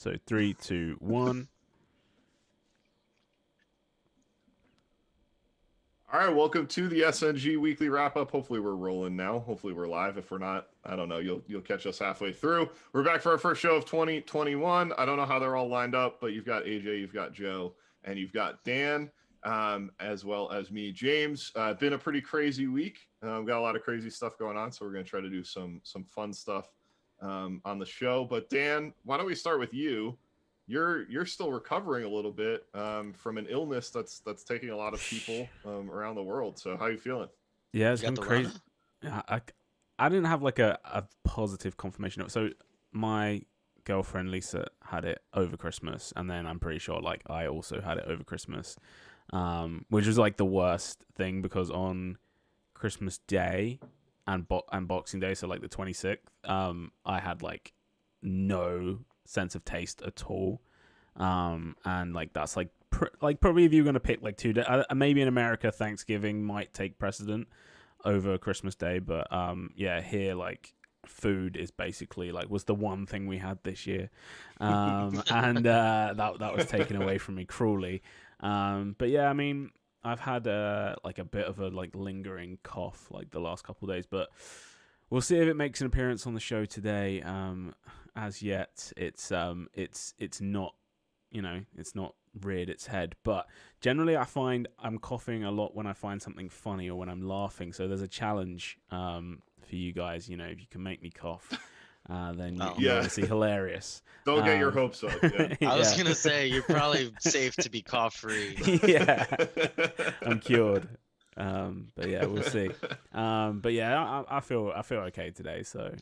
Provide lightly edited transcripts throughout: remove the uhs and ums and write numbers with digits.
So 3, 2, 1. All right, welcome to the SNG weekly wrap up. Hopefully we're rolling now. Hopefully we're live. If we're not, I don't know. You'll catch us halfway through. We're back for our first show of 2021. I don't know how they're all lined up, but you've got AJ, you've got Joe, and you've got Dan, as well as me, James. Been a pretty crazy week. Got a lot of crazy stuff going on, so we're gonna try to do some fun stuff on the show. But Dan, why don't we start with you? You're still recovering a little bit from an illness that's taking a lot of people around the world. So how are you feeling? Yeah, it's You got been the crazy. Rona? I didn't have like a positive confirmation. So my girlfriend Lisa had it over Christmas, and then I'm pretty sure like I also had it over Christmas, which was like the worst thing because on Christmas Day and Boxing Day, so like the 26th, I had like no sense of taste at all, and like that's like like probably if you're gonna pick like 2 days, maybe in America Thanksgiving might take precedent over Christmas Day, but yeah, here like food is basically like was the one thing we had this year, and that was taken away from me cruelly. But yeah, I mean, I've had like a bit of a like lingering cough like the last couple of days, but we'll see if it makes an appearance on the show today. As yet, it's not, it's not reared its head, but generally I find I'm coughing a lot when I find something funny or when I'm laughing. So there's a challenge for you guys. If you can make me cough, then Oh, you're Yeah, obviously hilarious. don't get your hopes up. Yeah. I was Yeah, gonna say you're probably safe to be cough free. yeah, I'm cured. But yeah, we'll see. But yeah, I feel okay today. So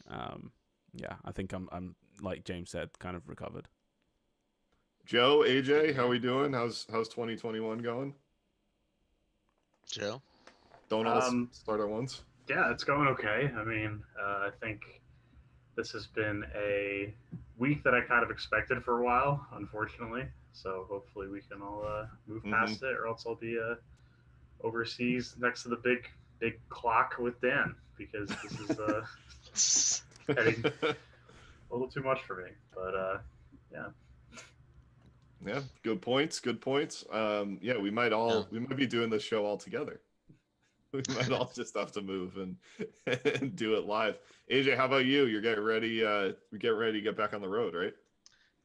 yeah, I think I'm like James said, kind of recovered. Joe, Good to AJ, how hear. we doing? How's 2021 going? Joe? Don't all Um, start at once. yeah, it's going okay. I mean, I think this has been a week that I kind of expected for a while, unfortunately. So hopefully we can all move Hmm. past it, or else I'll be overseas next to the big clock with Dan because this is getting a little too much for me. But yeah, Yeah, good points. Good points. Yeah, Yeah. we might be doing this show all together. We might all just have to move and and do it live. AJ, how about you? You're getting ready. Get ready to get back on the road, right?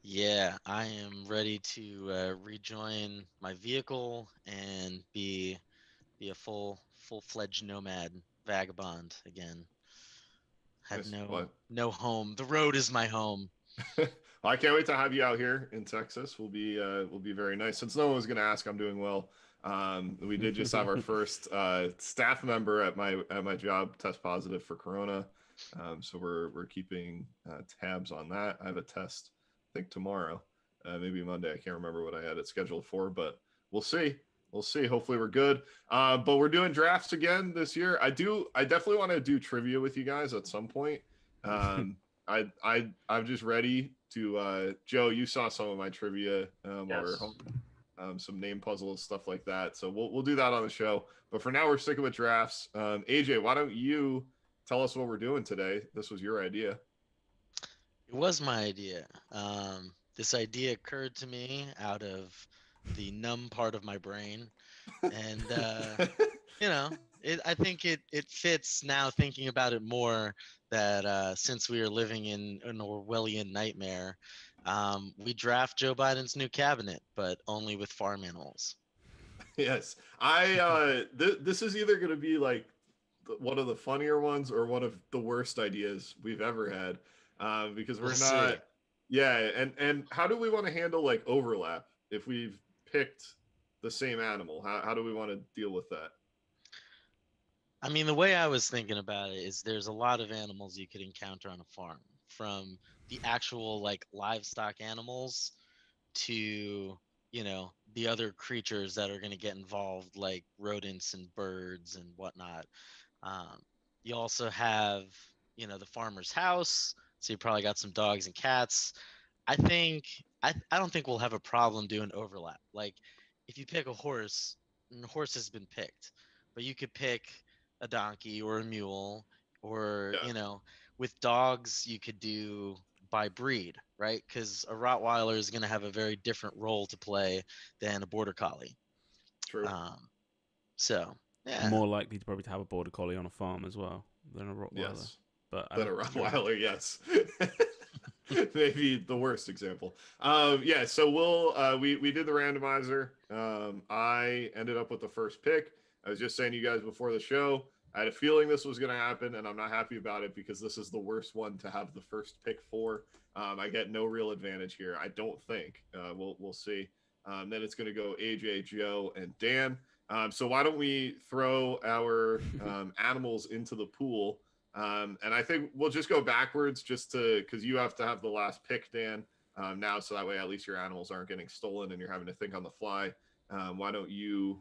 Yeah, I am ready to rejoin my vehicle and be a full-fledged nomad vagabond again. Have Nice. no home. The road is my home. I can't wait to have you out here in Texas. Will be very nice. Since no one was going to ask, I'm doing well. We did just have our first staff member at my job test positive for corona. So we're keeping tabs on that. I have a test, I think tomorrow, maybe Monday. I can't remember what I had it scheduled for, but we'll see. We'll see. Hopefully we're good. But we're doing drafts again this year. I definitely want to do trivia with you guys at some point. Um, I'm just ready to Joe, you saw some of my trivia while we were yes. home. Some name puzzles, stuff like that. So we'll do that on the show. But for now we're sticking with drafts. AJ, why don't you tell us what we're doing today? This was your idea. It was my idea. This idea occurred to me out of the numb part of my brain, and I think it fits now thinking about it more that since we are living in an Orwellian nightmare, we draft Joe Biden's new cabinet, but only with farm animals. Yes. This is either going to be like one of the funnier ones or one of the worst ideas we've ever had. Because We'll we're see. not. Yeah, and how do we want to handle like overlap if we've picked the same animal? How do we want to deal with that? I mean, the way I was thinking about it is there's a lot of animals you could encounter on a farm, from the actual like livestock animals to, the other creatures that are going to get involved, like rodents and birds and whatnot. Um, you also have, the farmer's house. So you probably got some dogs and cats. I think I don't think we'll have a problem doing overlap. Like if you pick a horse, and the horse has been picked, but you could pick a donkey or a mule, or Yeah. with dogs you could do by breed, right? Because a Rottweiler is going to have a very different role to play than a Border Collie. True. So yeah, More likely to probably have a border collie on a farm as well than a Rottweiler. Yes. But I Than a don't- Rottweiler, yes. Maybe the worst example. Yeah, so we did the randomizer. I ended up with the first pick. I was just saying to you guys before the show, I had a feeling this was going to happen, and I'm not happy about it because this is the worst one to have the first pick for. I get no real advantage here, I don't think. We'll see. Then it's going to go AJ, Joe, and Dan. So why don't we throw our animals into the pool? And I think we'll just go backwards just to because you have to have the last pick, Dan, now, so that way at least your animals aren't getting stolen and you're having to think on the fly. Why don't you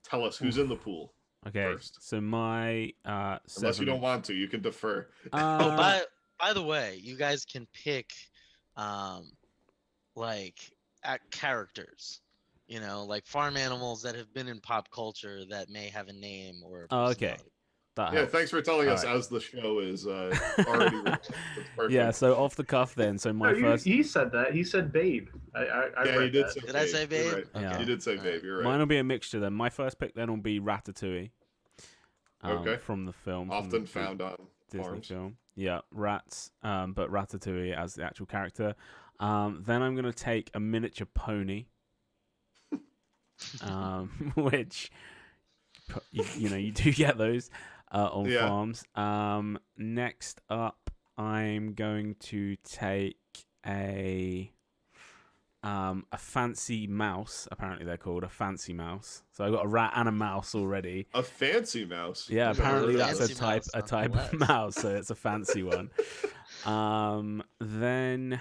tell us who's in the pool Okay, first? so my Unless you don't want to, you can defer. Oh, by the way, you guys can pick, like characters, like farm animals that have been in pop culture that may have a name or a okay. personality. That Yeah, helps. thanks for telling All us right. as the show is already recorded. That's perfect. Yeah, so off the cuff then. So my No, first, he said that. He said Babe. I Yeah, read he did that. say Did I say You're Babe? right. Yeah. You did say All Babe. right. You're mine right. will be a mixture then. My first pick then will be Ratatouille. Okay. From the film. from Often the found on Disney farms. film. Yeah, rats, but Ratatouille as the actual character. Then I'm going to take a miniature pony, which, you do get those on Yeah. farms. Next up, I'm going to take a fancy mouse. Apparently they're called a fancy mouse. So I've got a rat and a mouse already. A fancy mouse. Yeah, I've never apparently heard of that's this. Fancy a mouse, type of nonetheless. mouse, so it's a fancy one. Then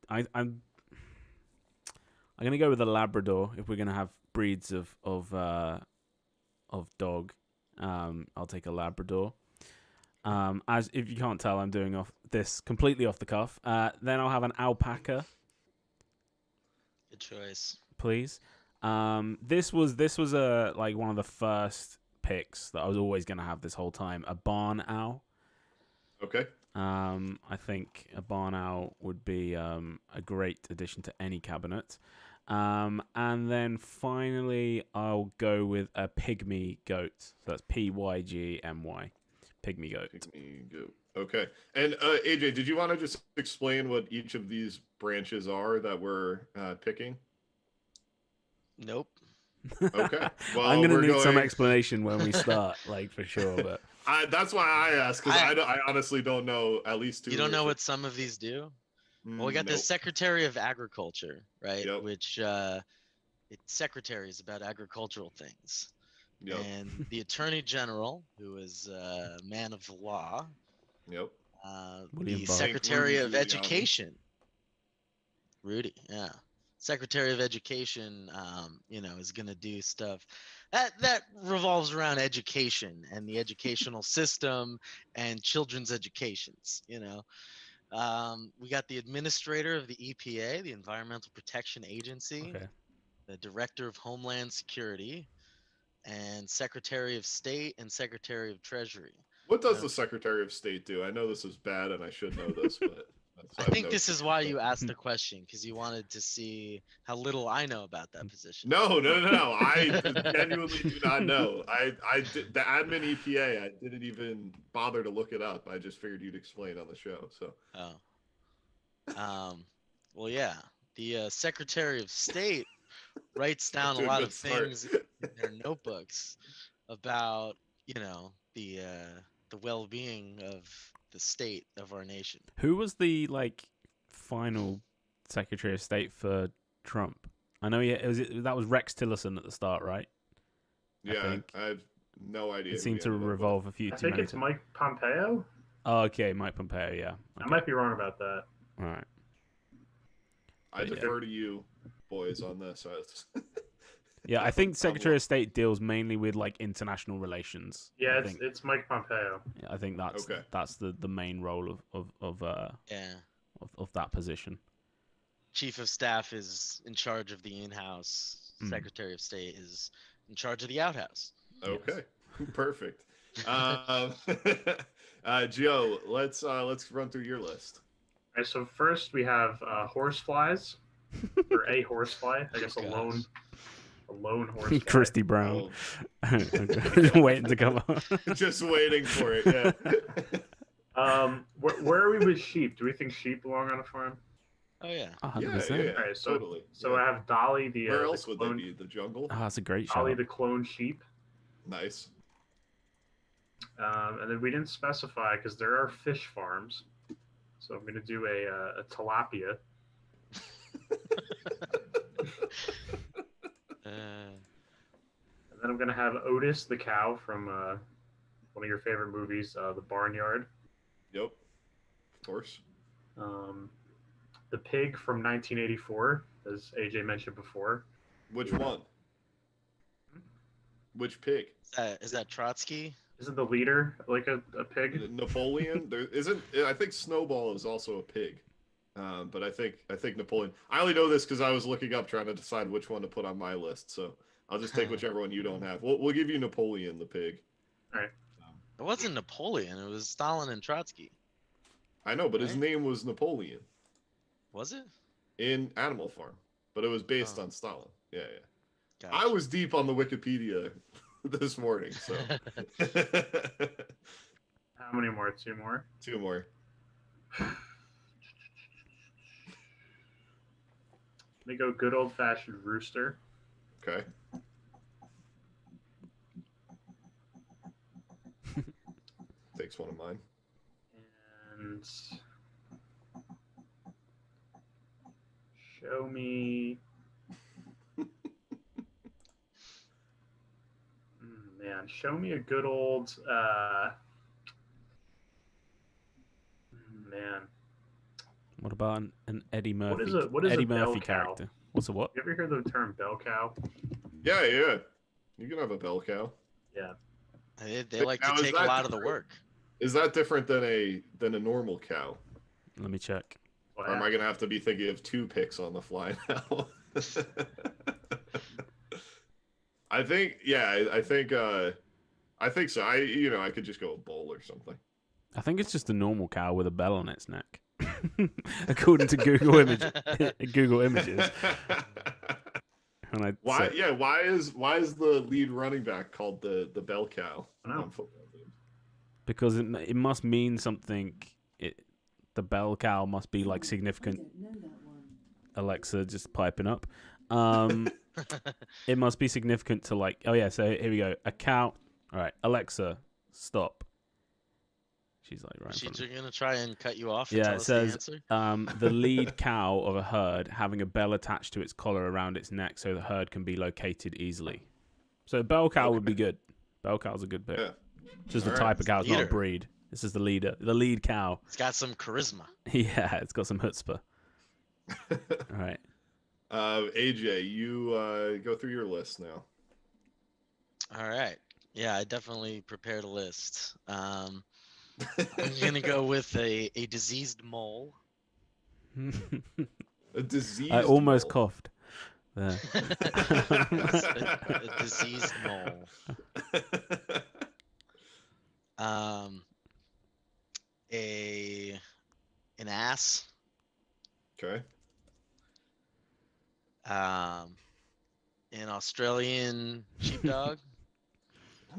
I'm gonna go with a Labrador if we're gonna have breeds of dog. I'll take a Labrador. As if you can't tell, I'm doing this completely off the cuff. Then I'll have an alpaca, Good choice. please. This was a like one of the first picks that I was always gonna have this whole time. A barn owl. Okay. I think a barn owl would be a great addition to any cabinet. And then finally, I'll go with a pygmy goat. So that's Pygmy, pygmy goat. Pygmy goat. Okay. And AJ, did you want to just explain what each of these branches are that we're picking? Nope. Okay. Well, I'm gonna we're need some going- explanation when we start, like for sure. But that's why I asked because I- I honestly don't know at least two. You don't know or what some of these do? Well, we got the nope. Secretary of Agriculture, right? Yep. Which secretary is about agricultural things. Yep. And the Attorney General, who is a man of the law, Yep. William the Barr. Secretary Rudy of Giuliani. Education, Rudy, yeah, Secretary of Education, is going to do stuff that revolves around education and the educational system and children's educations. We got the administrator of the EPA, the Environmental Protection Agency, okay. the Director of Homeland Security, and Secretary of State and Secretary of Treasury. What does the Secretary of State do? I know this is bad and I should know this, but I think this is why you asked the question, because you wanted to see how little I know about that position. No. I genuinely do not know. I did the admin EPA. I didn't even bother to look it up. I just figured you'd explain on the show. So. Oh. Well, yeah. The Secretary of State writes down To a a lot good of start. things in their notebooks about, the well-being of the state of our nation. Who was the final Secretary of State for Trump? I know that was Rex Tillerson at the start, right? Yeah, think. I have no idea. It who seemed he to ended up with. revolve a few I too think many it's times. Mike Pompeo. Oh, okay, Mike Pompeo. Yeah. I Okay. might be wrong about that. All right. I But yeah. defer to you, boys, on this. Yeah, I think I'm Secretary of State deals mainly with international relations. Yeah, I it's Mike Pompeo. think that's Okay. that's the main role Yeah. of that position. Chief of Staff is in charge of the in-house. Mm. Secretary of State is in charge of the outhouse. Okay, perfect. Joe, let's run through your list. right, so first we have horseflies, or a horsefly. I guess Oh, a lone horsefly. Christy Brown. Oh, Waiting to come on. just waiting for it. Yeah. Where are we with sheep? Do we think sheep belong on a farm? Oh yeah. 100%. Yeah, All right, so totally. so yeah. I have Dolly the Where the else would they clone, be? The jungle? Oh, that's a great Dolly shout. the clone sheep. Nice. And then we didn't specify because there are fish farms, so I'm going to do a tilapia. And then I'm going to have Otis the cow from one of your favorite movies, The Barnyard. Yep. Of course. The pig from 1984, as AJ mentioned before. Which one? Which pig? Is that Trotsky? Isn't the leader like a pig? Napoleon? There isn't. I think Snowball is also a pig. But I think Napoleon. I only know this because I was looking up trying to decide which one to put on my list. So I'll just take whichever one you don't have. We'll give you Napoleon the pig. All right. It wasn't Napoleon. It was Stalin and Trotsky. I know, but his Right? name was Napoleon Was it? in Animal Farm, but it was based Oh. on Stalin. Yeah. Gotcha. I was deep on the Wikipedia this morning, so How many more? Two more? two more. Let me go good old fashioned rooster. Okay. Takes one of mine. And show me. Man, show me a good old. Man, What about an Eddie Murphy? what is Eddie a bell Murphy cow? character? What's a what? You ever hear the term bell cow? Yeah. You can have a bell cow. Yeah. They like Now, to is take a that lot of the different? work. Is that different than a normal cow? Let me check. What Or am I happened? gonna have to be thinking of two picks on the fly now? I think I think so. I could just go a bull or something. I think it's just a normal cow with a bell on its neck, according to Google Images. And I Why? said- Yeah. Why is the lead running back called the bell cow I don't know. on football teams? Because it must mean something. The bell cow must be like significant. Alexa just piping up. It must be significant to like. Oh yeah. So here we go. A cow. All right. Alexa, stop. She's like right. In She's front of me. gonna try and cut you off. And Yeah, tell it us says the answer. the lead cow of a herd having a bell attached to its collar around its neck so the herd can be located easily. So a bell cow would be good. Bell cow's a good pick. Yeah. Just the All type right. of cow, it's not a Leader. breed. This is the leader, the lead cow. It's got some charisma. Yeah, it's got some chutzpah. All right. AJ, you go through your list now. All right. Yeah, I definitely prepared a list. I'm gonna go with a diseased mole. A disease. I almost mole. coughed. There. a diseased mole. An ass. Okay. An Australian sheepdog.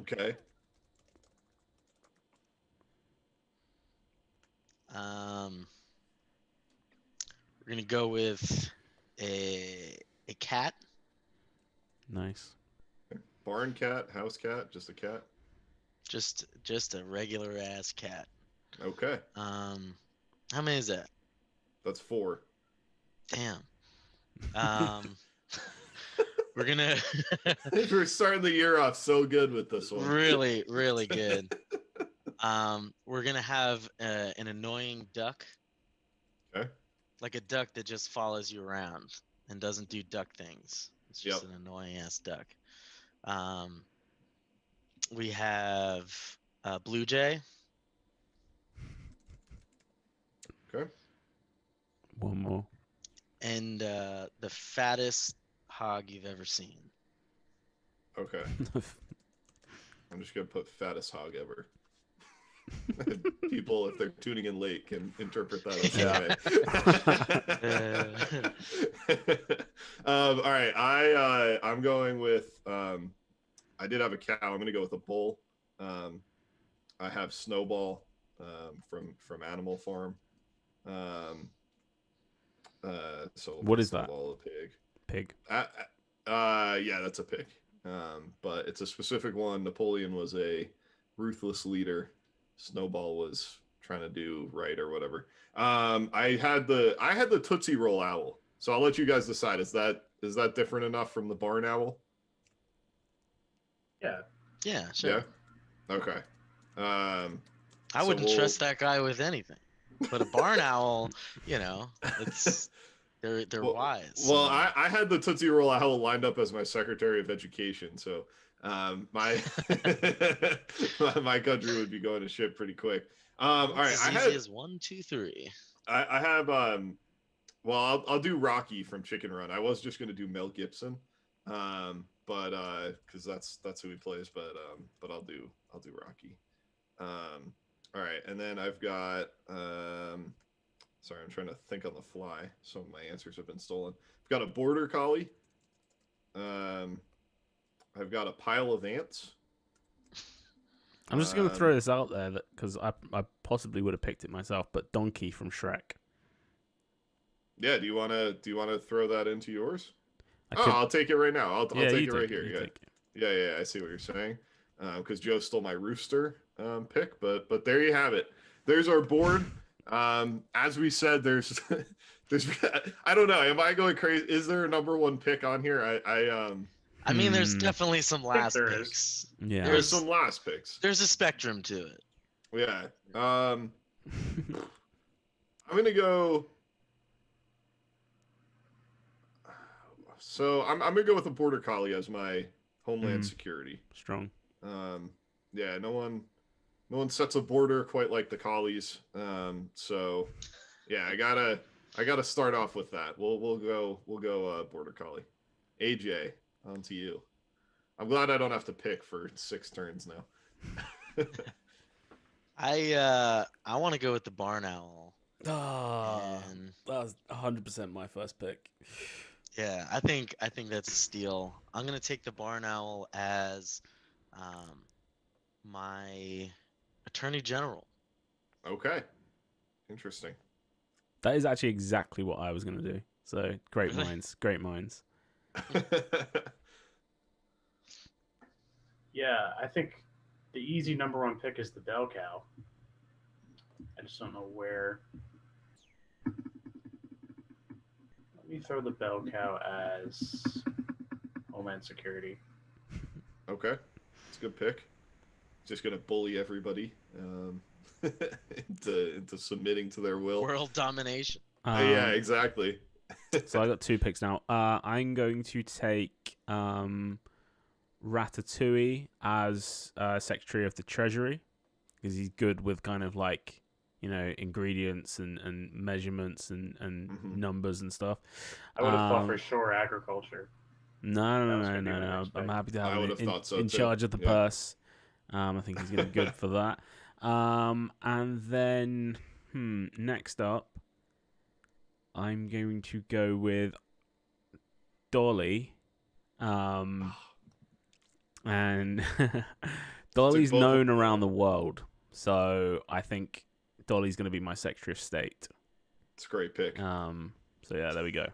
Okay. We're gonna go with a cat. Nice. Barn cat, house cat, just a cat. Just a regular ass cat. Okay. How many is that? That's 4. Damn. We're gonna We're starting the year off so good with this one. really, really good. We're gonna have an annoying duck, Okay. like a duck that just follows you around and doesn't do duck things. It's just Yep. an annoying ass duck. We have a blue jay. Okay. One more. And the fattest hog you've ever seen. Okay. I'm just gonna put fattest hog ever. People, if they're tuning in late, can interpret that as all right, I'm going with I did have a cow. I'm gonna go with a bull. I have Snowball from Animal Farm. So What is that? Snowball, a pig. Pig. Yeah, that's a pig. But it's a specific one. Napoleon was a ruthless leader. Snowball was trying to do right or whatever. I had the Tootsie Roll owl. So I'll let you guys decide. Is that different enough from the barn owl? Yeah. Yeah, sure. Yeah. Okay. I wouldn't trust that guy with anything. But a barn owl, it's they're wise. Well, I had the Tootsie Roll owl lined up as my Secretary of Education, so my my country would be going to shit pretty quick. All right, as easy as 1, 2, 3. I have well, I'll do Rocky from Chicken Run. I was just gonna do Mel Gibson, but because that's who he plays. But I'll do Rocky. All right, and then I've got sorry, I'm trying to think on the fly. Some of my answers have been stolen. I've got a Border Collie. I've got a Pile of Ants. I'm just going to throw this out there because I possibly would have picked it myself, but Donkey from Shrek. Yeah, do you want to throw that into yours? I'll take it right now. I'll take it right here. Yeah, I see what you're saying. Because Joe stole my rooster pick, but there you have it. There's our board. As we said, there's I don't know. Am I going crazy? Is there a number one pick on here? I mean, there's definitely some last picks. Yeah, there's some last picks. There's a spectrum to it. Yeah. I'm gonna go. So I'm gonna go with a Border Collie as my homeland security. Strong. Yeah, no one sets a border quite like the collies. So yeah, I gotta start off with that. We'll go Border Collie. AJ, on to you. I'm glad I don't have to pick for 6 turns now. I want to go with the barn owl. That was 100% my first pick. Yeah, I think that's a steal. I'm gonna take the barn owl as my attorney general. Okay, interesting. That is actually exactly what I was gonna do. So great minds. Yeah, I think the easy number one pick is the bell cow. I just don't know where. Let me throw the bell cow as Homeland Security. Okay, it's a good pick. Just gonna bully everybody into submitting to their will. World domination. Yeah, exactly. So I got 2 picks now. I'm going to take Ratatouille as Secretary of the Treasury because he's good with kind of like, ingredients and measurements and numbers and stuff. I would have thought for sure agriculture. No. I'm happy to have him in charge of the Yeah. purse. I think he's going to be good for that. And then, next up, I'm going to go with Dolly. And Dolly's known around the world, so I think Dolly's going to be my Secretary of State. It's a great pick. So yeah, there we go.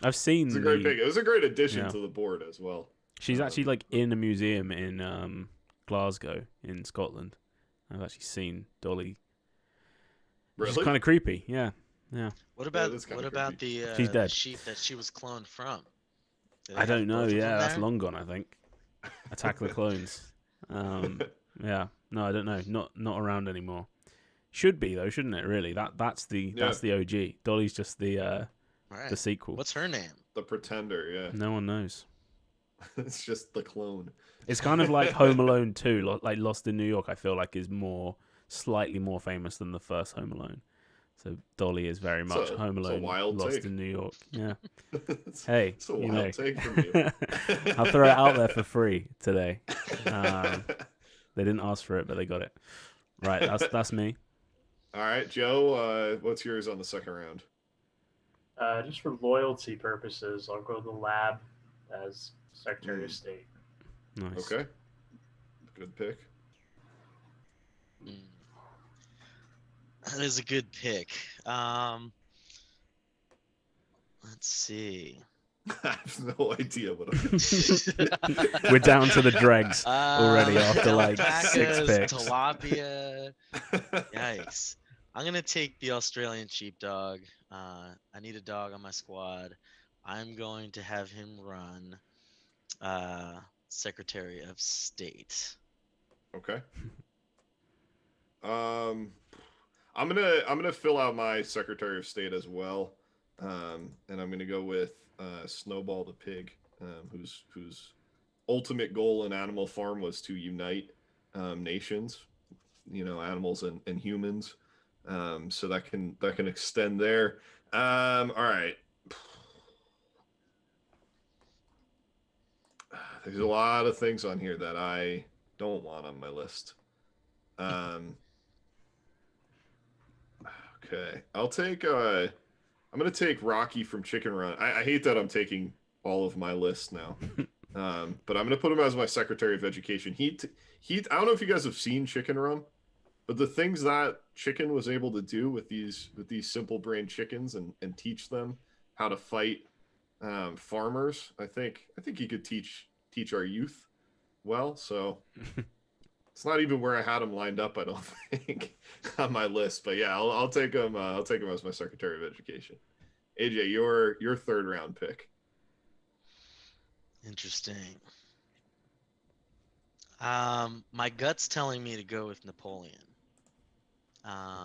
I've seen. It's a great pick. It was a great addition to the board as well. She's actually like in a museum in Glasgow in Scotland. I've actually seen Dolly. Really? She's kind of creepy. Yeah. What about She's dead. sheep that she was cloned from? I don't know. Yeah, that's long gone. I think. Attack the Clones. Yeah. No, I don't know. Not around anymore. Should be though, shouldn't it? Really. That's the OG. Dolly's just the sequel. What's her name? The Pretender. Yeah. No one knows. It's just the clone. It's kind of like Home Alone 2, like Lost in New York. I feel like is slightly more famous than the first Home Alone. So Dolly is very much Home Alone, Lost in New York. Yeah. Hey, it's a wild take from you. I'll throw it out there for free today. They didn't ask for it, but they got it. Right, that's me. All right, Joe. What's yours on the second round? Just for loyalty purposes, I'll go to the lab as Secretary of Mm, State. Nice. okay, good pick. Mm, that is a good pick. Let's see. I have no idea what I'm We're down to the dregs already after like 6 alpacas, picks. tilapia. Yikes. I'm gonna take the Australian sheepdog. I need a dog on my squad. I'm going to have him run Secretary of State. Okay. I'm gonna fill out my Secretary of State as well, and I'm gonna go with Snowball the pig, whose ultimate goal in Animal Farm was to unite nations, animals and humans. So that can extend there. All right. There's a lot of things on here that I don't want on my list. Okay, I'm gonna take Rocky from Chicken Run. I hate that I'm taking all of my list now. But I'm gonna put him as my Secretary of Education. He I don't know if you guys have seen Chicken Run, but the things that Chicken was able to do with these simple brain chickens and teach them how to fight farmers, I think he could teach our youth well. So it's not even where I had him lined up, I don't think, on my list. But yeah, I'll take him. I'll take him as my Secretary of Education. AJ, your third round pick. Interesting. My gut's telling me to go with Napoleon.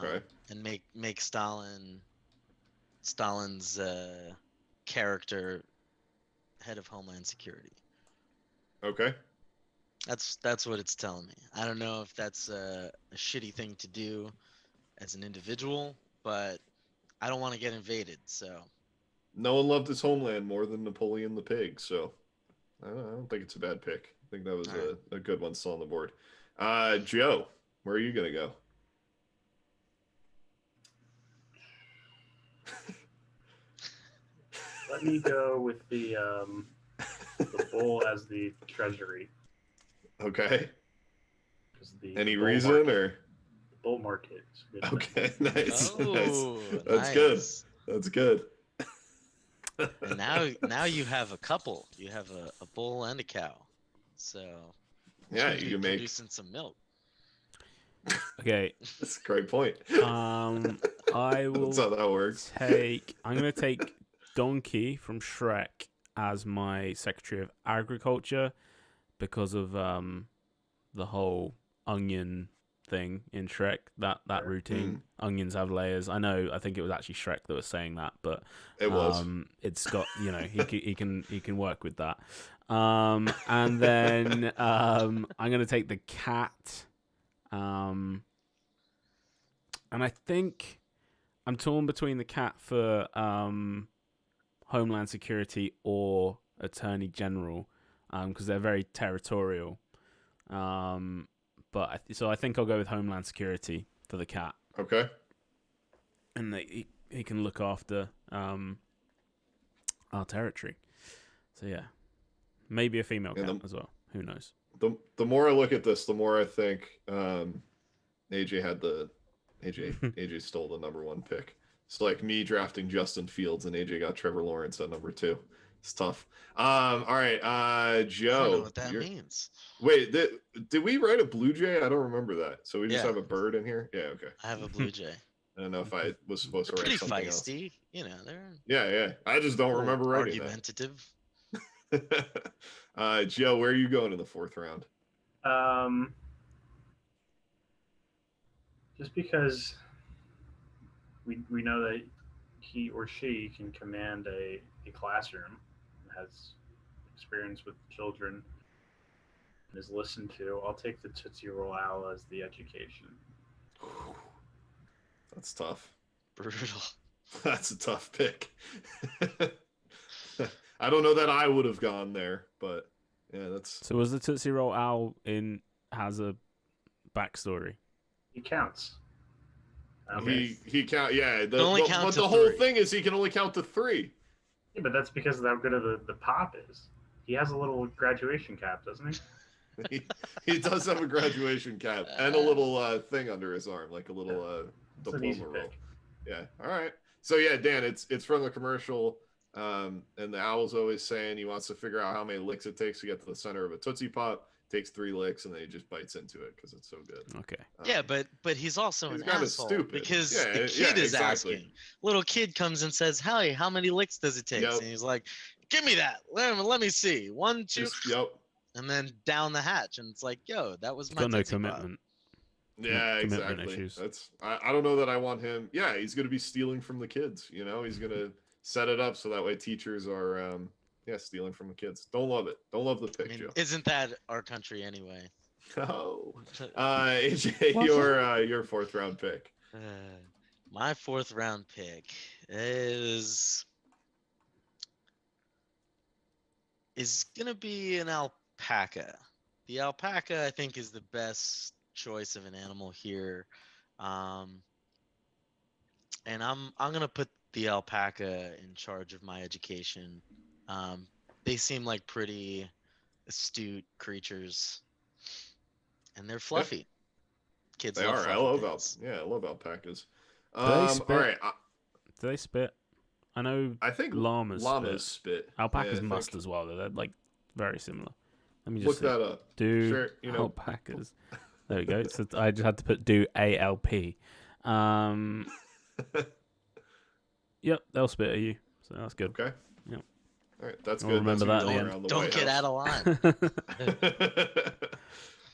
Okay. And make Stalin's character head of Homeland Security. Okay. That's what it's telling me. I don't know if that's a shitty thing to do as an individual, but I don't want to get invaded. So No one loved his homeland more than Napoleon the pig, so I don't think it's a bad pick. I think that was a good one still on the board. Joe, where are you gonna go? Let me go with the bull as the treasury. Okay. Any bull reason market, or? the bull market is a good Okay, thing. nice. oh, Nice. That's good. nice. That's good. And now you have a couple. You have a bull and a cow. So Yeah, should be you can make. producing some milk. Okay. That's a great point. I will That's how that works. I'm gonna take Donkey from Shrek as my Secretary of Agriculture because of the whole onion thing in Shrek. That routine. Onions have layers. I think it was actually Shrek that was saying that, but It was. it's got he can work with that. And then I'm gonna take the cat. And I think I'm torn between the cat for Homeland Security or Attorney General, because they're very territorial. But so I think I'll go with Homeland Security for the cat, Okay. and he can look after our territory. So yeah, maybe a female cat as well. Who knows? The more I look at this, the more I think AJ stole the number one pick. It's like me drafting Justin Fields and AJ got Trevor Lawrence at number 2. It's tough. All right, Joe. I don't know what that means. Wait, did we write a Blue Jay? I don't remember that. So we just Yeah. have a bird in here? Yeah, okay. I have a blue jay. I don't know if I was supposed to They're write pretty something feisty, they're else. Yeah. I just don't remember writing argumentative. that. Joe, where are you going in the 4th round? Just because we know that he or she can command a classroom, has experience with children, and is listened to, I'll take the Tootsie Roll Owl as the education. That's tough. Brutal. That's a tough pick. I don't know that I would have gone there, but yeah, that's. So was the Tootsie Roll Owl has a backstory? He counts. He count. Yeah. only count but to the whole 3. thing is he can only count to 3. Yeah, but that's because of how good of the pop is. He has a little graduation cap, doesn't he? He does have a graduation cap and a little thing under his arm, like a little It's an easy diploma roll. pick. Yeah. All right. So yeah, Dan, it's from the commercial. And the owl's always saying he wants to figure out how many licks it takes to get to the center of a Tootsie Pop. Takes 3 licks and then he just bites into it because it's so good. Okay. Yeah, but he's also he's an kinda asshole stupid. because Yeah, the kid is exactly. asking. Little kid comes and says, "Hey, how many licks does it take?" Yep. And he's like, "Give me that. Let me see. 1, 2, Yep. and then down the hatch." And it's like, "Yo, that was He's my got no Tootsie Pop." commitment. Yeah, Commitment exactly. issues. That's I don't know that I want him. Yeah, he's gonna be stealing from the kids. He's gonna set it up so that way teachers are stealing from the kids. Don't love it. Don't love the I pick, mean, Joe. isn't that our country anyway? No. AJ, your 4th round pick. My 4th round pick is gonna be an alpaca. The alpaca, I think, is the best choice of an animal here, and I'm gonna put the alpaca in charge of my education. They seem like pretty astute creatures, and they're fluffy. Kids They love are. fluffy things. I love alpacas. Do they spit? All right. Do they spit? I know I think llamas spit. Alpacas Yeah, I must think. as well. They're like very similar. Let me Look just see. that up. Do Sure, alpacas. There we go. So I just had to put do ALP. Yep, they'll spit at you. So that's good. Okay. Yep. All right, that's I'll good. remember That's that going at the around the Don't White get House. out of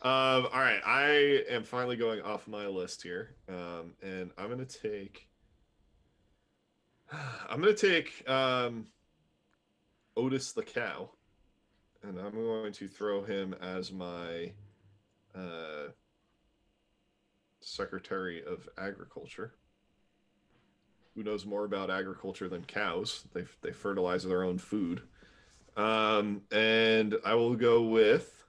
line. All right, I am finally going off my list here, and I'm gonna take. Otis the cow, and I'm going to throw him as my Secretary of Agriculture. Who knows more about agriculture than cows? They fertilize their own food. And I will go with.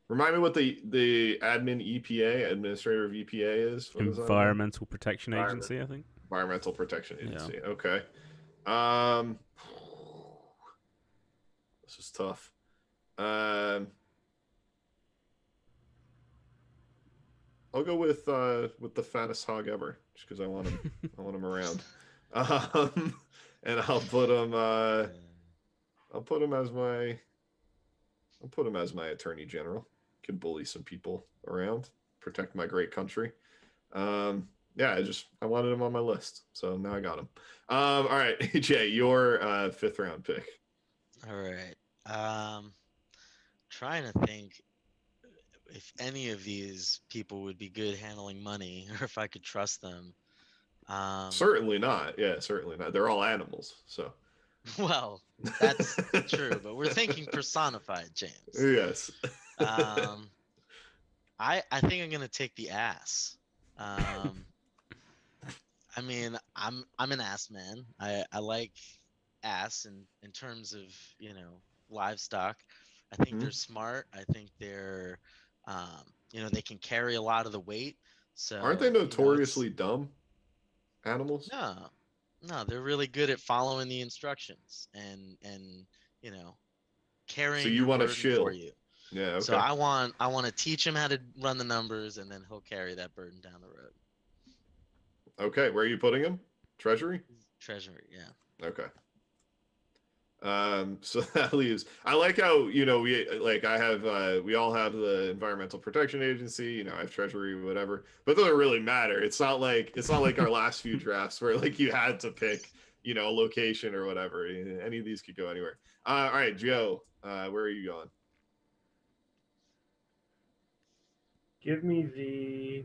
Remind me what the administrator of EPA is. What is that? Environmental Protection Agency, I think. Environmental Protection Agency. Yeah. Okay. This is tough. I'll go with the fattest hog ever, just because I want him. I want him around. And I'll put him. I'll put him as my attorney general. Can bully some people around, protect my great country. Yeah, I wanted him on my list, so now I got him. All right, AJ, your 5th round pick. All right. Trying to think if any of these people would be good handling money, or if I could trust them. Certainly not. Yeah, certainly not. They're all animals, so. Well, that's true, but we're thinking personified, James. Yes. I think I'm gonna take the ass. I mean, I'm an ass man. I like ass in terms of livestock. I think they're smart. I think they're they can carry a lot of the weight. So aren't they notoriously dumb animals? No, they're really good at following the instructions and carrying. So you want to burden shill for you. Yeah. Okay. So I want to teach him how to run the numbers, and then he'll carry that burden down the road. Okay, where are you putting him? Treasury? Treasury, yeah. Okay. So that leaves. I like how we all have the Environmental Protection Agency. I have Treasury, whatever. But it doesn't really matter. It's not like our last few drafts where you had to pick a location or whatever. Any of these could go anywhere. All right, Joe, where are you going? Give me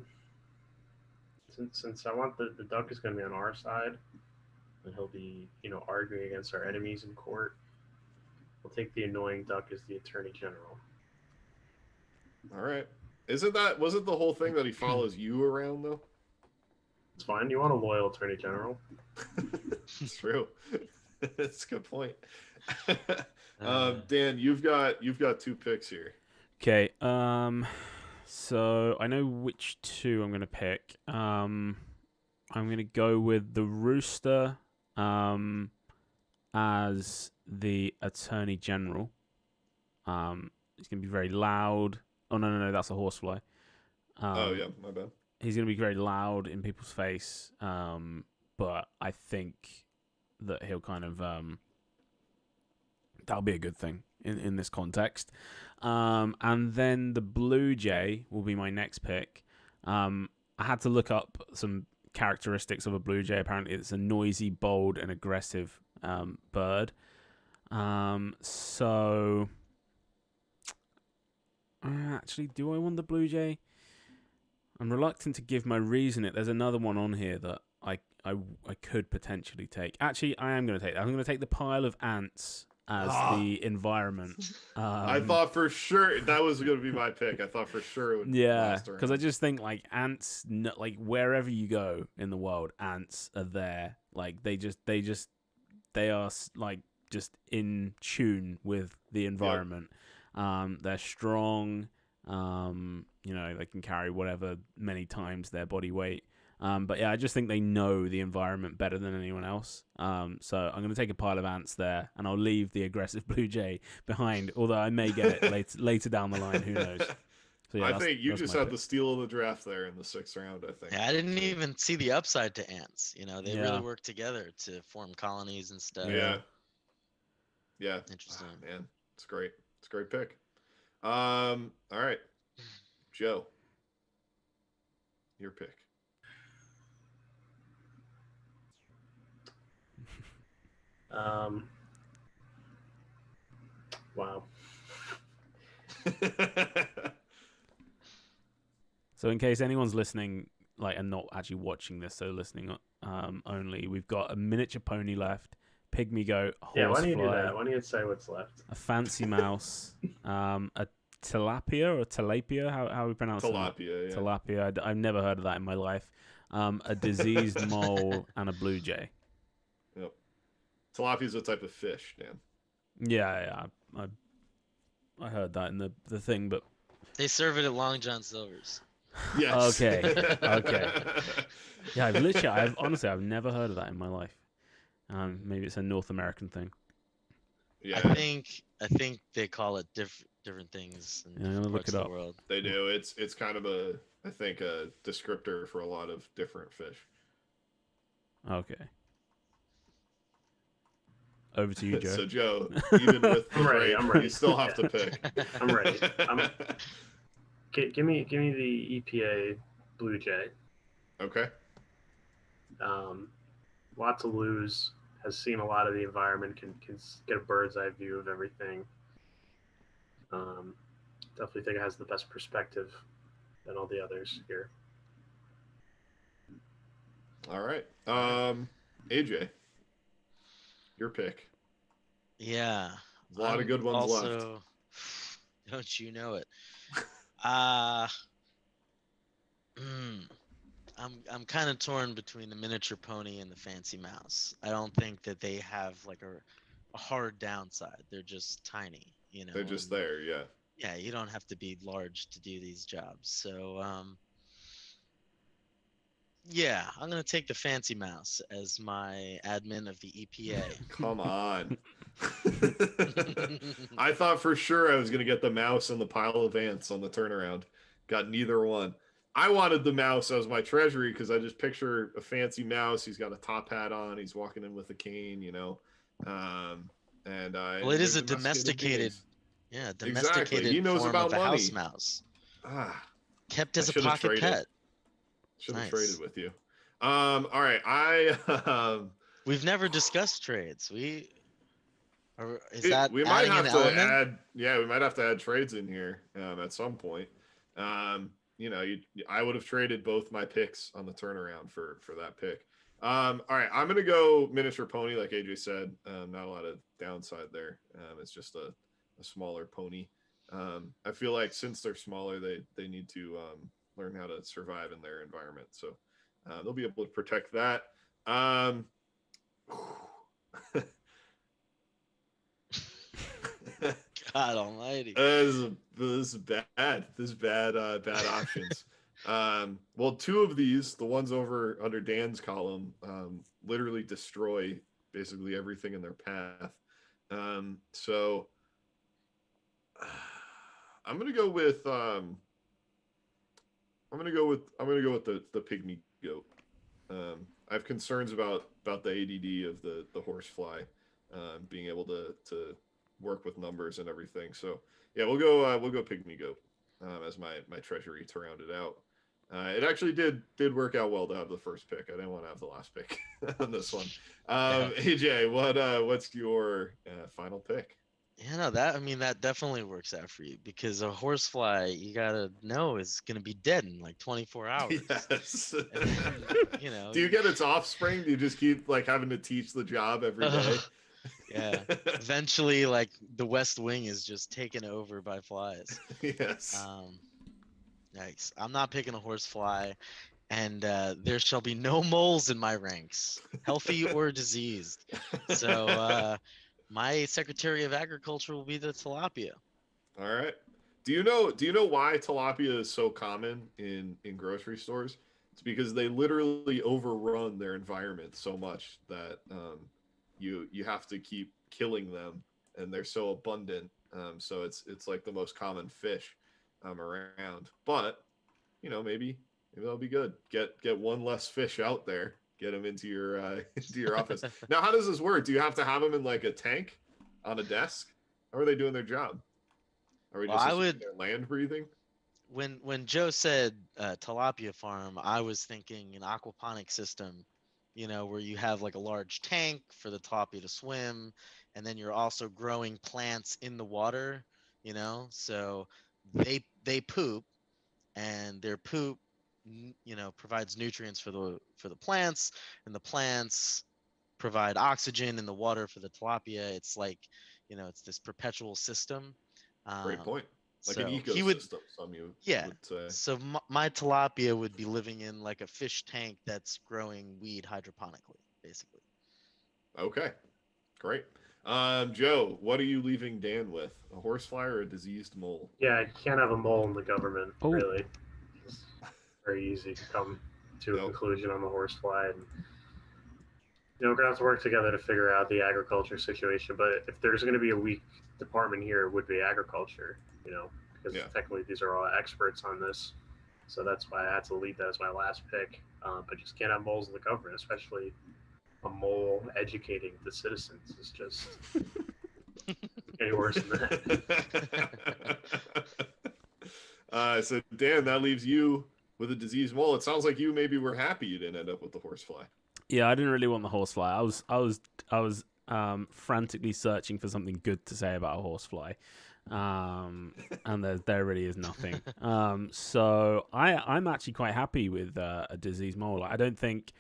since I want the duck is going to be on our side, and he'll be arguing against our enemies in court. We'll take the annoying duck as the attorney general. All right. Wasn't the whole thing that he follows you around though? It's fine. You want a loyal attorney general? It's true. That's a good point. Dan, you've got 2 picks here. Okay. So I know which two I'm going to pick. I'm going to go with the Rooster as the Attorney General. He's going to be very loud. Oh, no, that's a horsefly. Oh, yeah, my bad. He's going to be very loud in people's face, but I think that he'll kind of... that'll be a good thing in this context. And then the Blue Jay will be my next pick. I had to look up some characteristics of a Blue Jay. Apparently, it's a noisy, bold, and aggressive bird. So... actually, do I want the Blue Jay? I'm reluctant to give my reason. There's another one on here that I could potentially take. Actually, I am going to take that. I'm going to take the pile of ants as the environment. I thought for sure that was going to be my pick. I thought for sure it would. Yeah, because I just think like ants, like wherever you go in the world, ants are there. Like they are like just in tune with the environment. Yep. They're strong. They can carry whatever many times their body weight. But yeah, I just think they know the environment better than anyone else. So I'm going to take a pile of ants there, and I'll leave the aggressive Blue Jay behind. Although I may get it later down the line. Who knows? So yeah, I think you just had the steal of the draft there in the 6th round. I think. Yeah, I didn't even see the upside to ants. They really work together to form colonies and stuff. Yeah. Interesting. Oh, man, it's great. It's a great pick. All right, Joe, your pick. Wow. So in case anyone's listening, and not actually watching this, so listening only, we've got a miniature pony left, pygmy goat, horsefly. Yeah, why don't you do that? Why don't you say what's left? A fancy mouse, a tilapia or tilapia, how we pronounce it? Tilapia, yeah. Tilapia. I've never heard of that in my life. A diseased mole and a blue jay. Yep. Tilapia is a type of fish, Dan. Yeah. I heard that in the thing, but they serve it at Long John Silver's. Yes. Okay. Yeah, I've never heard of that in my life. Maybe it's a North American thing. Yeah. I think they call it different things in different parts of the world. They do. It's kind of a descriptor for a lot of different fish. Okay. Over to you, Joe. So Joe, even with I'm ready. You still have to pick. I'm ready. Give me the EPA Blue Jay. Okay. Lot to lose. Has seen a lot of the environment. Can get a bird's eye view of everything. Definitely think it has the best perspective than all the others here. All right. AJ, your pick. Yeah. A lot of good ones left. Don't you know it? I'm kind of torn between the miniature pony and the fancy mouse. I don't think that they have like a hard downside. They're just tiny, They're just there, yeah. Yeah, you don't have to be large to do these jobs. So, yeah, I'm going to take the fancy mouse as my admin of the EPA. Come on. I thought for sure I was going to get the mouse and the pile of ants on the turnaround. Got neither one. I wanted the mouse as my treasury because I just picture a fancy mouse. He's got a top hat on. He's walking in with a cane, Well, it is a domesticated, domesticated exactly. He knows form about of a money. house mouse. Kept as a pocket traded. pet. Should have traded with you. All right. We've never discussed trades. We might have we might have to add trades in here at some point. I would have traded both my picks on the turnaround for that pick. All right, I'm gonna go miniature pony, like AJ said. Not a lot of downside there. It's just a smaller pony. I feel like since they're smaller, they need to learn how to survive in their environment. So they'll be able to protect that. God Almighty. This is bad. This is bad. Bad options. Well, two of these, the ones over under Dan's column, literally destroy basically everything in their path. So I'm gonna go with the pygmy goat. I have concerns about the ADD of the horsefly, being able to work with numbers and everything. So yeah, we'll go pygmy goat as my treasury to round it out. It actually did work out well to have the first pick. I didn't want to have the last pick on this one. AJ, what's your final pick? Yeah, no, that definitely works out for you because a horsefly, you gotta know, is gonna be dead in like 24 hours. Yes. And then, you know, Do you get its offspring? Do you just keep like having to teach the job every day? yeah. Eventually, like the West Wing is just taken over by flies. Yes. Yikes. I'm not picking a horsefly, and there shall be no moles in my ranks, healthy or diseased. So my Secretary of Agriculture will be the tilapia. All right. Do you know why tilapia is so common in grocery stores? It's because they literally overrun their environment so much that you have to keep killing them, and they're so abundant. So it's like the most common fish around. But maybe that'll be good. Get one less fish out there. Get them into your into your office. Now, how does this work? Do you have to have them in like a tank on a desk? How are they doing their job? Are we Well, just I assuming would they're land breathing? when Joe said tilapia farm, I was thinking an aquaponic system, where you have like a large tank for the tilapia to swim, and then you're also growing plants in the water, so they poop, and their poop, provides nutrients for the plants, and the plants provide oxygen in the water for the tilapia. It's like, it's this perpetual system. Great point. Like an So he would, ecosystem, some you yeah. would say. So my tilapia would be living in like a fish tank that's growing weed hydroponically, basically. Okay, great. Joe, what are you leaving Dan with? A horsefly or a diseased mole? Yeah, I can't have a mole in the government, Oh. really. It's very easy to come to a Nope. conclusion on the horsefly. And, we're going to have to work together to figure out the agriculture situation. But if there's going to be a weak department here, it would be agriculture, because Yeah. technically these are all experts on this. So that's why I had to leave that as my last pick. But just can't have moles in the government, especially a mole educating the citizens is just any worse than that. So Dan, that leaves you with a diseased mole. It sounds like you maybe were happy you didn't end up with the horsefly. Yeah, I didn't really want the horsefly. I was frantically searching for something good to say about a horsefly, and there really is nothing. So I'm actually quite happy with a diseased mole. Like, I don't think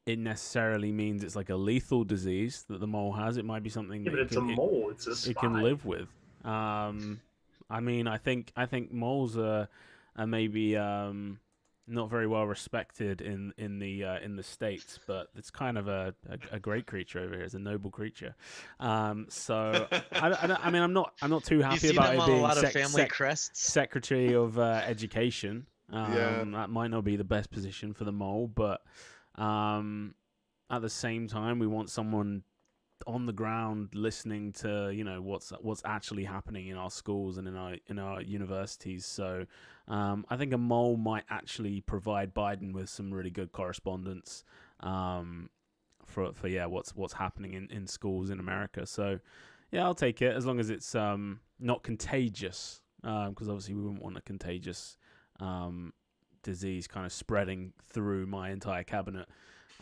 it necessarily means it's like a lethal disease that the mole has. It might be something Yeah, that but it's a mole. It's a spy. it can live with. I mean, I think moles are maybe not very well respected in the States, but it's kind of a great creature over here. It's a noble creature. So I mean, I'm not too You happy see about them it on being a lot of family crests. Secretary of Education. Yeah. That might not be the best position for the mole, but at the same time, we want someone on the ground listening to what's actually happening in our schools and in our universities. So I think a mole might actually provide Biden with some really good correspondence for what's happening in schools in America. So yeah, I'll take it as long as it's not contagious, because obviously we wouldn't want a contagious disease kind of spreading through my entire cabinet.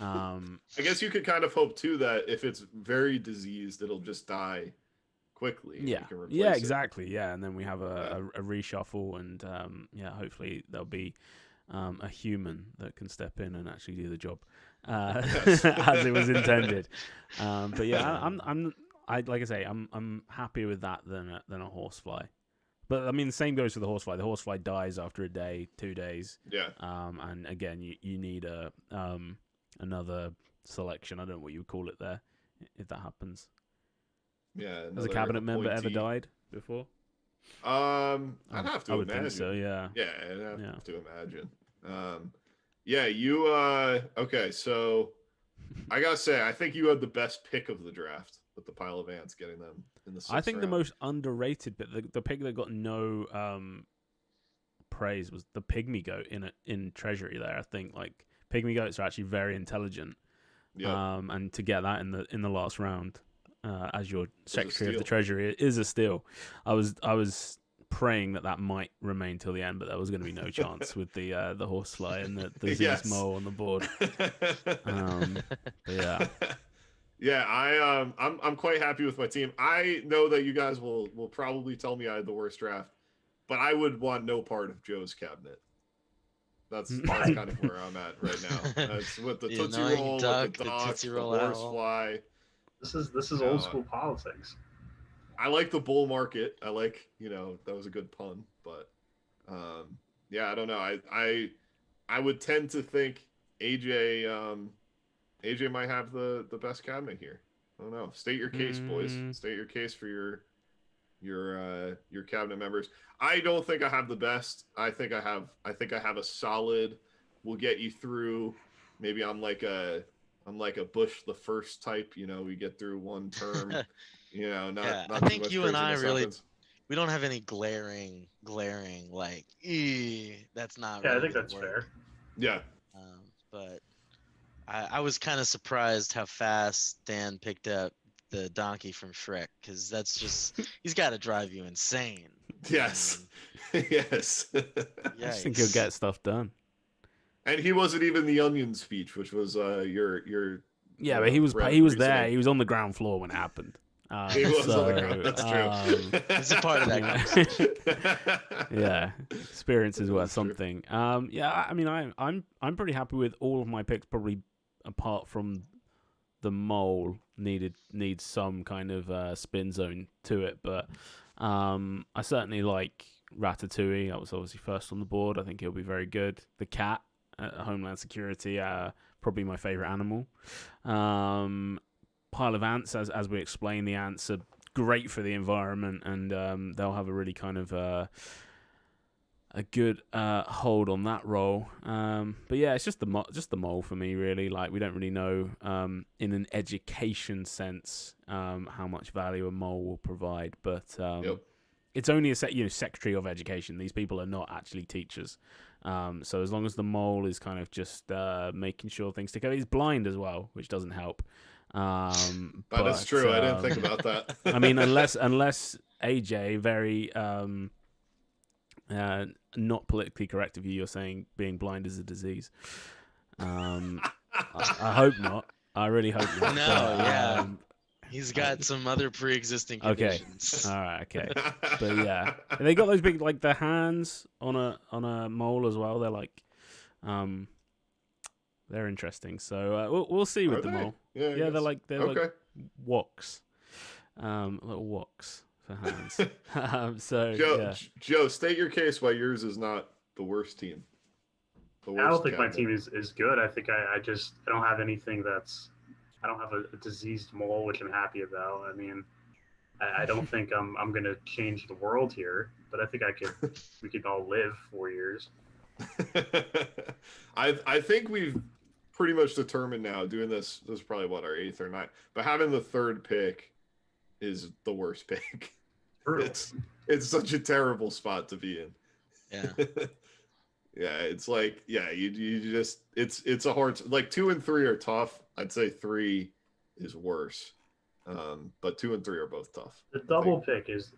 I guess you could kind of hope too that if it's very diseased, it'll just die quickly. And Yeah, you can replace yeah, it. exactly. Yeah, and then we have a reshuffle, and hopefully there'll be a human that can step in and actually do the job Yes. as it was intended. But yeah, I'm happier with that than a horsefly. But I mean, the same goes for the horsefly. The horsefly dies after a day, 2 days. Yeah. And again, you need another selection. I don't know what you would call it there if that happens. Yeah. Has a cabinet member ever appointee. died? before? I'd have to I would imagine. think so. Yeah. Yeah, I'd have Yeah. to imagine. Yeah, you okay, so I gotta say, I think you had the best pick of the draft with the pile of ants getting them in the 6th I think the round. most underrated bit, the pick that got no praise was the pygmy goat in Treasury. There, I think like pygmy goats are actually very intelligent. Yeah. And to get that in the last round, as your Secretary of the steal. Treasury is a steal. I was praying that might remain till the end, but there was going to be no chance with the horsefly and the disease Yes. mole on the board. But yeah. Yeah, I'm quite happy with my team. I know that you guys will probably tell me I had the worst draft, but I would want no part of Joe's cabinet. That's kind of where I'm at right now. That's with the Tootsie Roll, duck, with the duck, Tootsie the Roll owl. horsefly. This is old school politics. I like the bull market. I like, that was a good pun, but yeah, I don't know. I would tend to think AJ might have the best cabinet here. I don't know. State your case, boys. State your case for your cabinet members. I don't think I have the best. I think I have a solid. We'll get you through. Maybe I'm like a Bush the first type. We get through one term. Not I too think much you and I craziness really happens. we don't have any glaring like that's not. Yeah, really I think gonna that's work. fair. Yeah. But I was kind of surprised how fast Dan picked up the donkey from Shrek, because that's just he's got to drive you insane. Yes. Yes. I just think he'll get stuff done. And he wasn't even the onion speech, which was your Yeah, but he was there. reasoning. He was on the ground floor when it happened. He was on the ground. That's true. He's a part of that conversation. Yeah, experience is worth That's true. something. Yeah, I mean, I'm pretty happy with all of my picks, probably apart from the mole needs some kind of spin zone to it, but I certainly like Ratatouille. That was obviously first on the board. I think he'll be very good. The cat at Homeland Security, probably my favorite animal. Pile of ants, as we explained, the ants are great for the environment, and they'll have a really kind of a good hold on that role. But yeah, it's just the mole for me, really. Like, we don't really know in an education sense how much value a mole will provide, but it's only a Secretary of Education. These people are not actually teachers. So as long as the mole is kind of just making sure things tick over, he's blind as well, which doesn't help. That is true. I didn't think about that. I mean, unless AJ, very not politically correct of you, you're saying being blind is a disease. I hope not. I really hope not. No, but, yeah. He's got some other pre-existing conditions. All right, okay. But yeah, and they got those big, like, the hands on a mole as well. They're like, they're interesting. So we'll see with the mole. Yeah, they're like okay. woks, little woks for hands. So Joe, state your case why yours is not the worst team. I don't think my team is good. I think I don't have anything I don't have a diseased mole, which I'm happy about. I mean, I don't think I'm gonna change the world here, but I think we could all live 4 years. I think we've pretty much determined now, doing this is probably what, our 8th or 9th, but having the 3rd pick is the worst pick. True. It's such a terrible spot to be in. Yeah. Yeah, it's like, you just it's a hard, like 2 and 3 are tough. I'd say 3 is worse. But 2 and 3 are both tough. The double pick is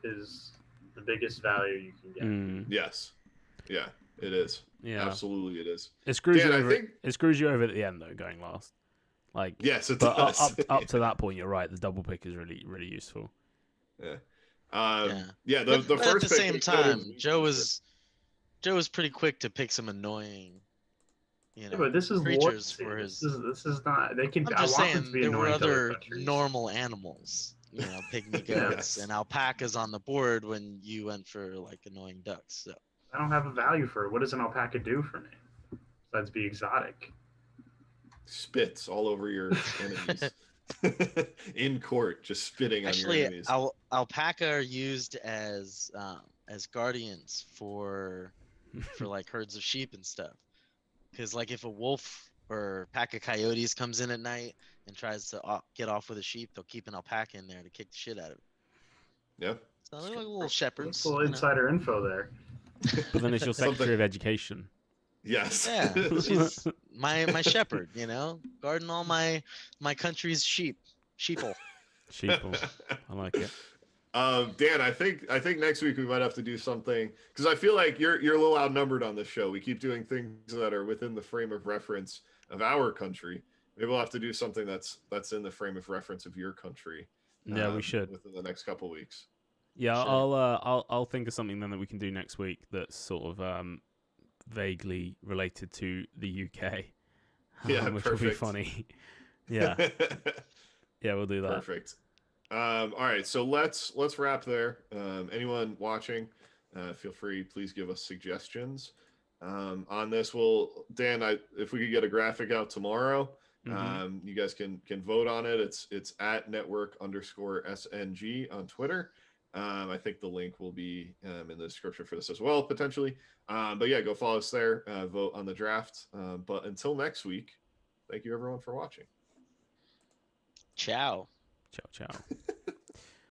the biggest value you can get. Yes. Yeah, it is. Yeah, absolutely it is. It screws Dan, you over. It screws you over at the end though, going last. Like, yes, it but does. up to that point, you're right. The double pick is really, really useful. Yeah. But The first at the pick same time, Joe was pretty quick to pick some annoying, but this is creatures for his. This is not. They can. I'm I just want them saying to be there were annoying to other countries. normal animals, pygmy goats and alpacas on the board when you went for like annoying ducks. So I don't have a value for it. What does an alpaca do for me? Besides be exotic. Spits all over your enemies. In court, just spitting on your Actually, enemies. alpaca are used as guardians for like herds of sheep and stuff. Because like if a wolf or pack of coyotes comes in at night and tries to get off with a sheep, they'll keep an alpaca in there to kick the shit out of it. Yeah. So they're like little That's shepherds. a little insider info there. But then it's your Something- Secretary of Education. Yes. Yeah, she's my shepherd. Guarding all my country's sheeple. Sheeple. I like it. Dan, I think next week we might have to do something because I feel like you're a little outnumbered on this show. We keep doing things that are within the frame of reference of our country. Maybe we'll have to do something that's in the frame of reference of your country. Yeah, we should. within the next couple weeks. Yeah, Sure. I'll think of something then that we can do next week that's sort of vaguely related to the UK. Yeah, which will be perfect. funny. Yeah, yeah, we'll do that. Perfect. All right, so let's wrap there. Anyone watching, feel free. Please give us suggestions on this. Dan, if we could get a graphic out tomorrow, you guys can vote on it. It's at network_SNG on Twitter. I think the link will be in the description for this as well, potentially. But yeah, go follow us there. Vote on the draft. But until next week, thank you everyone for watching. Ciao. Ciao, ciao.